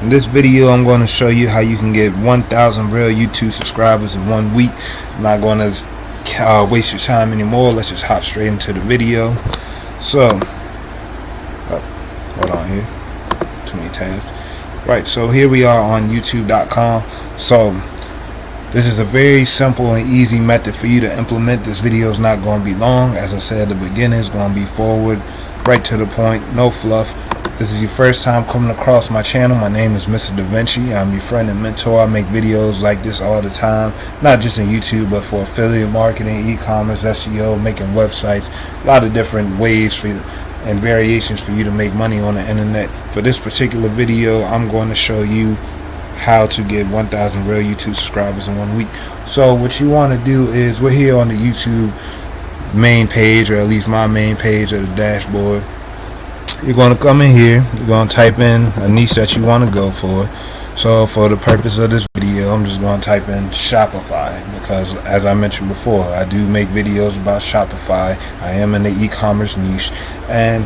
In this video, I'm going to show you how you can get 1,000 real YouTube subscribers in 1 week. I'm not going to waste your time anymore. Let's just hop straight into the video. So, hold on here. Too many tabs. Right, so here we are on YouTube.com. So, this is a very simple and easy method for you to implement. This video is not going to be long. As I said at the beginning, it's going to be forward, right to the point, no fluff. This is your first time coming across my channel. My name is Mr. Da Vinci. I'm your friend and mentor. I make videos like this all the time, not just in YouTube, but for affiliate marketing, e-commerce, SEO, making websites, a lot of different ways for you and variations for you to make money on the internet. For this particular video, I'm going to show you how to get 1,000 real YouTube subscribers in 1 week. So what you want to do is, we're here on the YouTube main page, or at least my main page of the dashboard. You're going to come in here, you're going to type in a niche that you want to go for. So for the purpose of this video, I'm just going to type in Shopify, because as I mentioned before, I do make videos about Shopify. I am in the e-commerce niche, and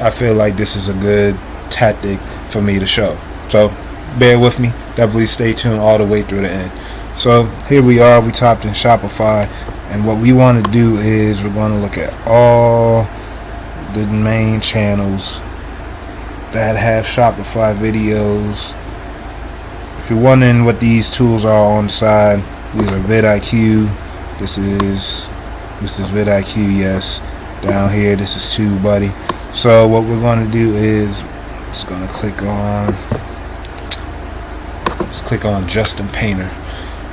I feel like this is a good tactic for me to show. So bear with me, definitely stay tuned all the way through the end. So here we are, we typed in Shopify, and what we want to do is we're going to look at all the main channels that have Shopify videos. If you're wondering what these tools are on the side, these are vidIQ. This is vidIQ, yes. Down here, this is TubeBuddy. So what we're going to do is just going to click on Justin Painter.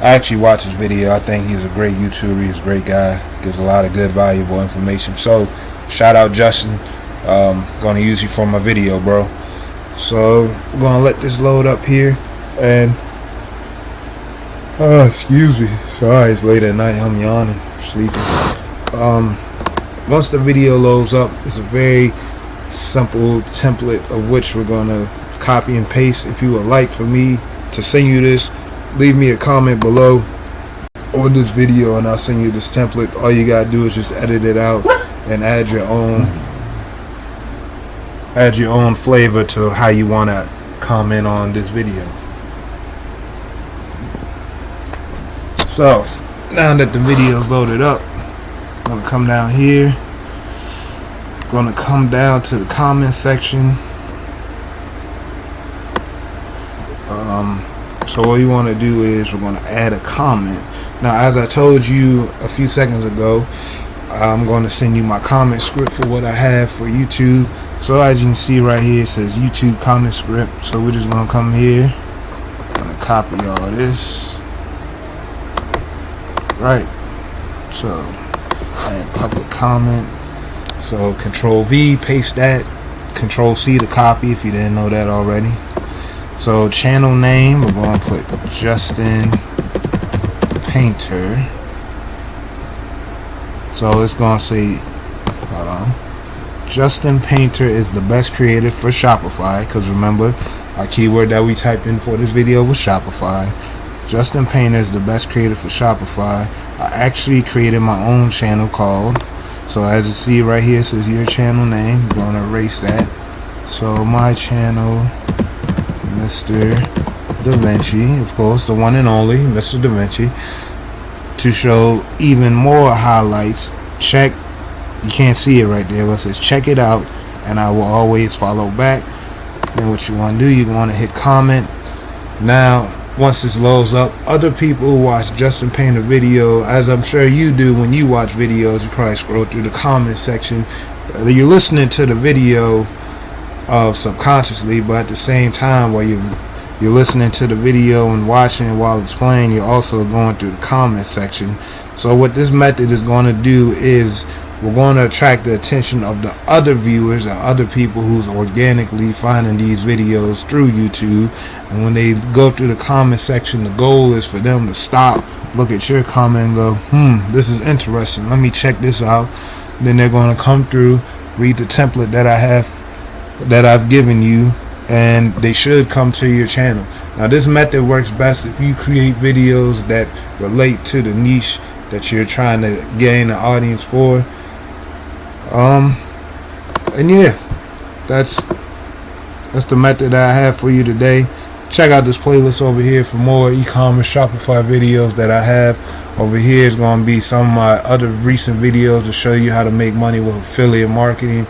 I actually watched his video. I think he's a great YouTuber. He's a great guy. Gives a lot of good, valuable information. So shout out Justin. Gonna use you for my video, bro. So we're gonna let this load up here, and excuse me, sorry, it's late at night, I'm yawning, sleeping. Once the video loads up, it's a very simple template of which we're gonna copy and paste. If you would like for me to send you this, leave me a comment below on this video and I'll send you this template. All you gotta do is just edit it out and add your own flavor to how you want to comment on this video. So now that the video is loaded up, I'm going to come down here, going to come down to the comment section. So what you want to do is we're going to add a comment. Now, as I told you a few seconds ago, I'm going to send you my comment script for what I have for YouTube. So as you can see right here, it says YouTube comment script. So we're just going to come here, going to copy all this. Right. So add public comment. So Control V, paste that. Control C to copy if you didn't know that already. So channel name, we're going to put Justin Painter. So it's going to say, hold on, Justin Painter is the best creator for Shopify, because remember, our keyword that we typed in for this video was Shopify. Justin Painter is the best creator for Shopify. I actually created my own channel called, so as you see right here, it says your channel name. I'm going to erase that. So my channel, Mr. Da Vinci, of course, the one and only Mr. Da Vinci. To show even more highlights, check, you can't see it right there, but it says check it out and I will always follow back. Then what you want to do, you want to hit comment. Now once this loads up, other people who watch Justin Painter video, as I'm sure you do when you watch videos, you probably scroll through the comment section. You're listening to the video subconsciously, but at the same time while you're listening to the video and watching it while it's playing, you're also going through the comment section. So what this method is going to do is we're going to attract the attention of the other viewers and other people who's organically finding these videos through YouTube. And when they go through the comment section, the goal is for them to stop, look at your comment and go, this is interesting, let me check this out. Then they're going to come through, read the template that I've given you, and they should come to your channel. Now this method works best if you create videos that relate to the niche that you're trying to gain an audience for. And yeah, that's the method that I have for you today. check out this playlist over here for more e-commerce Shopify videos that I have. Over here is going to be some of my other recent videos to show you how to make money with affiliate marketing,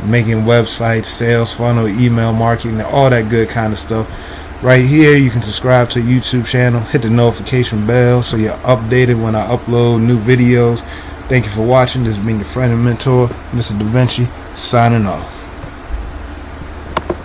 making websites, sales funnel, email marketing, all that good kind of stuff. Right here you can subscribe to the YouTube channel, hit the notification bell so you're updated when I upload new videos. Thank you for watching. This has been your friend and mentor, Mr. Da Vinci, signing off.